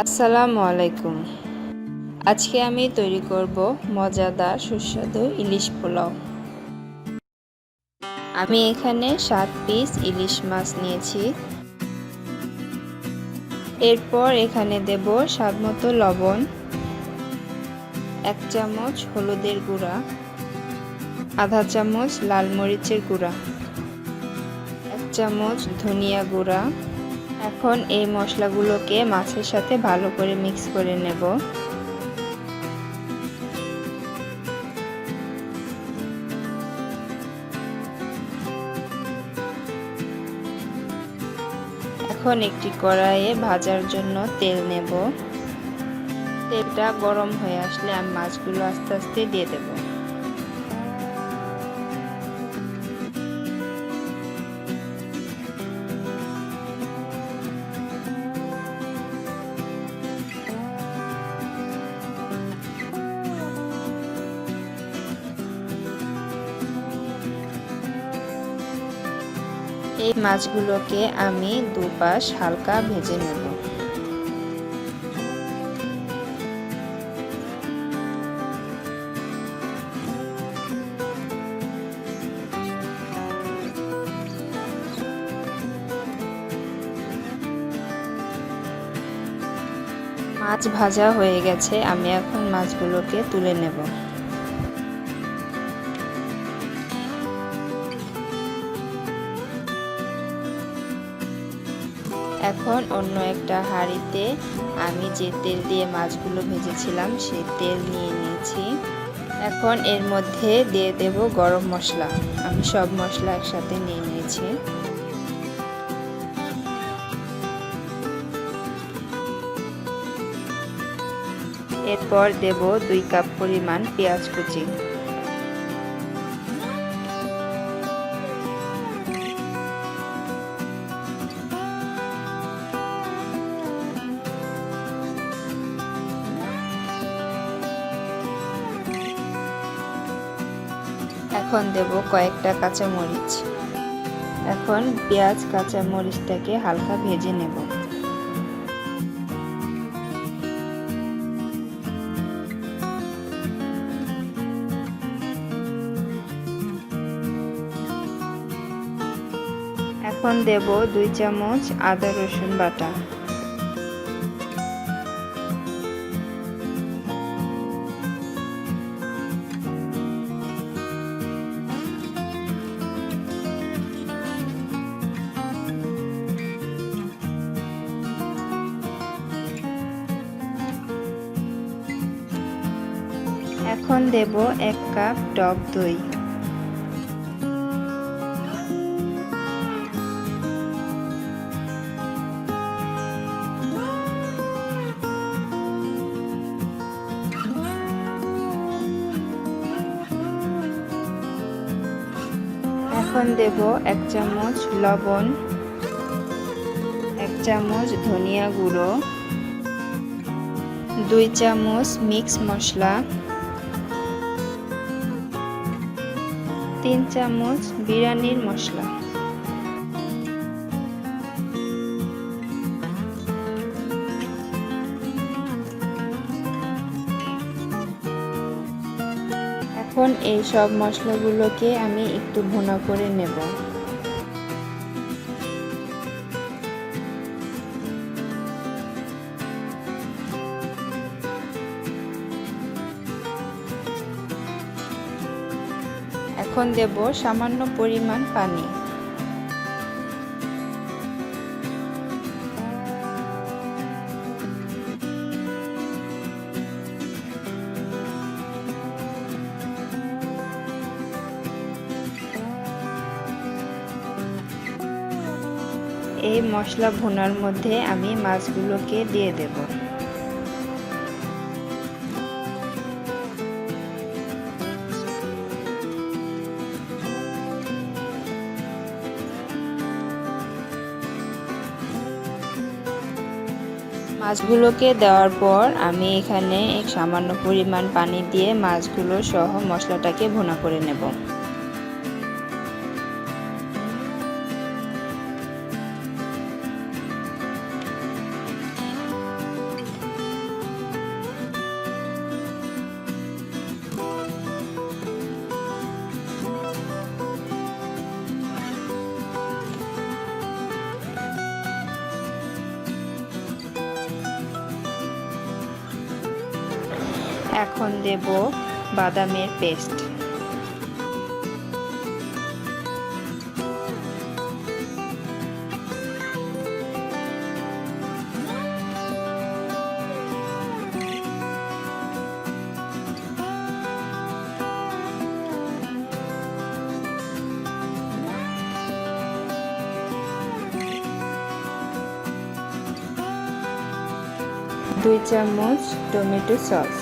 আসসালামু আলাইকুম। আজকে আমি তৈরি করব মজাদার সুস্বাদু ইলিশ পোলাও। আমি এখানে 7 পিস ইলিশ মাছ নিয়েছি। এরপর এখানে দেব স্বাদমতো লবণ, 1 চামচ হলুদের গুঁড়া, আধা চামচ লাল মরিচের গুঁড়া, 1 চামচ ধনিয়া গুঁড়া। এখন এই মশলাগুলোকে মাছের সাথে ভালো করে মিক্স করে নেব। এখন একটি কড়াইয়ে ভাজার জন্য তেল নেব। তেলটা গরম হয়ে আসলে আমি মাছগুলো আস্তে আস্তে দিয়ে দেব। এই মাছগুলোকে আমি দুপাশ হালকা ভেজে নেব। মাছ ভাজা হয়ে গেছে, আমি এখন মাছগুলোকে তুলে নেব। এখন অন্য একটা হাঁড়িতে আমি যে তেল দিয়ে মাছগুলো ভেজেছিলাম সেই তেল নিয়ে নিয়েছি। এখন এর মধ্যে দিয়ে দেব গরম মশলা। আমি সব মশলা একসাথে নিয়ে নিয়েছি। এরপর দেব 2 কাপ পরিমাণ পেঁয়াজ কুচি। এখন দেব কয়েকটা কাঁচামরিচ। এখন পেঁয়াজ কাঁচামরিচটাকে হালকা ভেজে নেব। এখন দেব 2 চামচ আদা রসুন বাটা। এখন দেব 1 কাপ টক দই। এখন দেব 1 চামচ লবণ, 1 চামচ ধনিয়া গুঁড়ো, 2 চামচ মিক্স মশলা, 3 চামচ বিরিয়ানির মশলা। এখন এই সব মশলাগুলোকে আমি একটু ভুনা করে নেব। এখন দেব সামান্য পরিমাণ পানি। এই মশলা ভুনার মধ্যে আমি মাছগুলোকে দিয়ে দেব। মাছগুলোকে দেওয়ার পর আমি এখানে সামান্য পরিমাণ পানি দিয়ে মাছগুলো সহ মশলাটাকে ভুনা করে নেব। এখন দেব বাদামের পেস্ট। দুই চামচ টমেটো সস।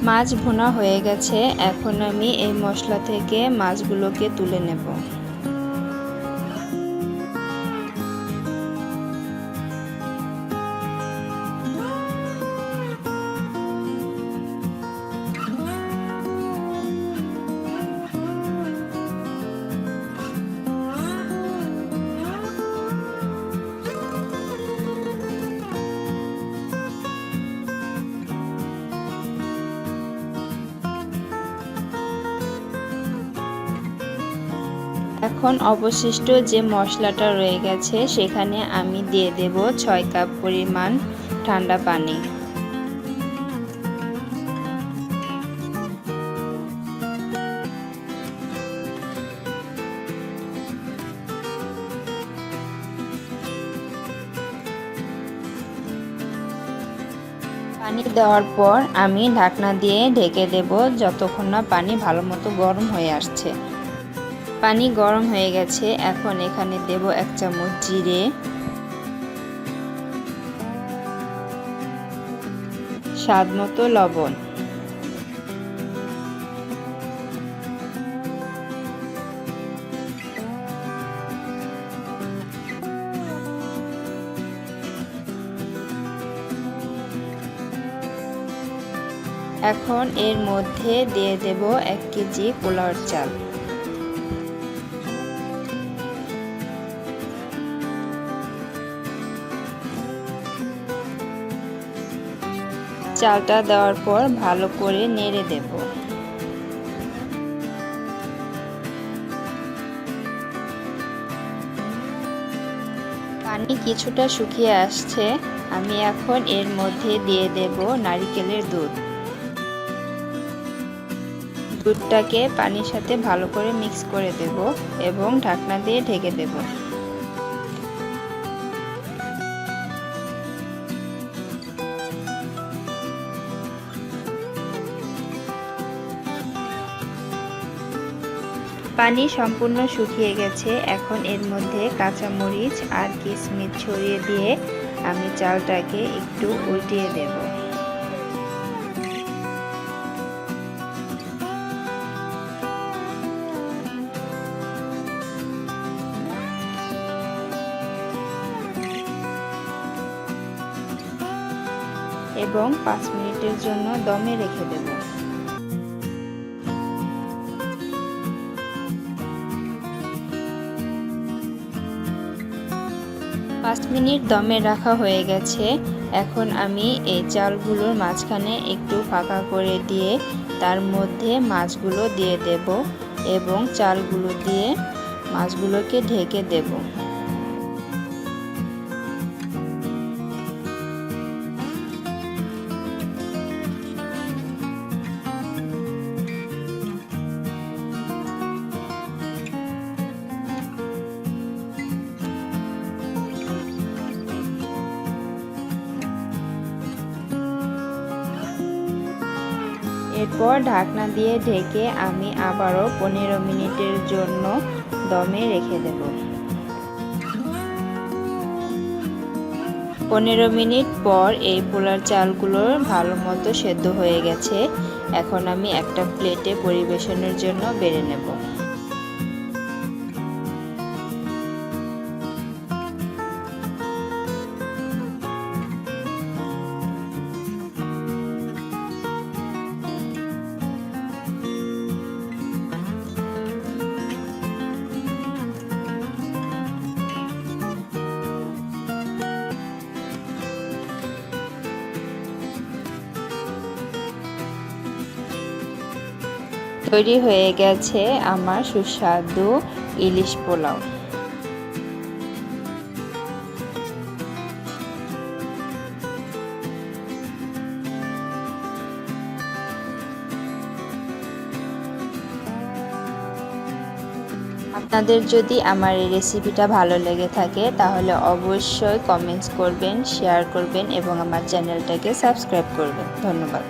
মাছ ভুনা হয়ে গেছে। এখন আমি এই মশলা থেকে মাছগুলোকে তুলে নেব। এখন অবশিষ্ট যে মশলাটা রয়ে গেছে সেখানে আমি দিয়ে দেব 6 কাপ পরিমাণ ঠান্ডা পানি। পানি দেওয়ার পর আমি ঢাকনা দিয়ে ঢেকে দেব যতক্ষণ না পানি ভালো মতো গরম হয়ে আসছে। পানি গরম হয়ে গেছে। এখন এখানে দেব 1 চামচ জিরে, স্বাদ মতো লবণ, এখন এর মধ্যে দিয়ে দেব 1 কেজি পোলাওর চাল। চালটা দেওয়ার পর ভালো করে নেড়ে দেব। পানি কিছুটা শুকিয়ে আসছে। আমি এখন এর মধ্যে দিয়ে দেব নারকেলের দুধ। দুধটাকে পানির সাথে ভালো করে মিক্স করে দেব এবং ঢাকনা দিয়ে ঢেকে দেব। পানি সম্পূর্ণ শুকিয়ে গেছে। এখন এর মধ্যে কাঁচামরিচ আর কিশমিশ ছড়িয়ে দিয়ে আমি চালটাকে একটু উল্টিয়ে দেব। এবং 5 মিনিটের জন্য দমে রেখে দেব। 5 মিনিট দমে রাখা হয়ে গেছে। এখন আমি এই চালগুলোর মাঝখানে একটু ফাঁকা করে দিয়ে তার মধ্যে মাছগুলো দিয়ে দেব এবং চালগুলো দিয়ে মাছগুলোকে ঢেকে দেব। এরপর ঢাকনা দিয়ে ঢেকে আমি আবারও 15 মিনিটের জন্য দমে রেখে দেব। 15 মিনিট পর এই পোলার চালগুলো ভালো মতো সেদ্ধ হয়ে গেছে। এখন আমি একটা প্লেটে পরিবেশনের জন্য বেড়ে নেব। তৈরি হয়ে গেছে আমার সুস্বাদু ইলিশ পোলাও। আপনাদের যদি আমার এই রেসিপিটা ভালো লেগে থাকে তাহলে অবশ্যই কমেন্টস করবেন, শেয়ার করবেন এবং আমার চ্যানেলটাকে সাবস্ক্রাইব করবেন। ধন্যবাদ।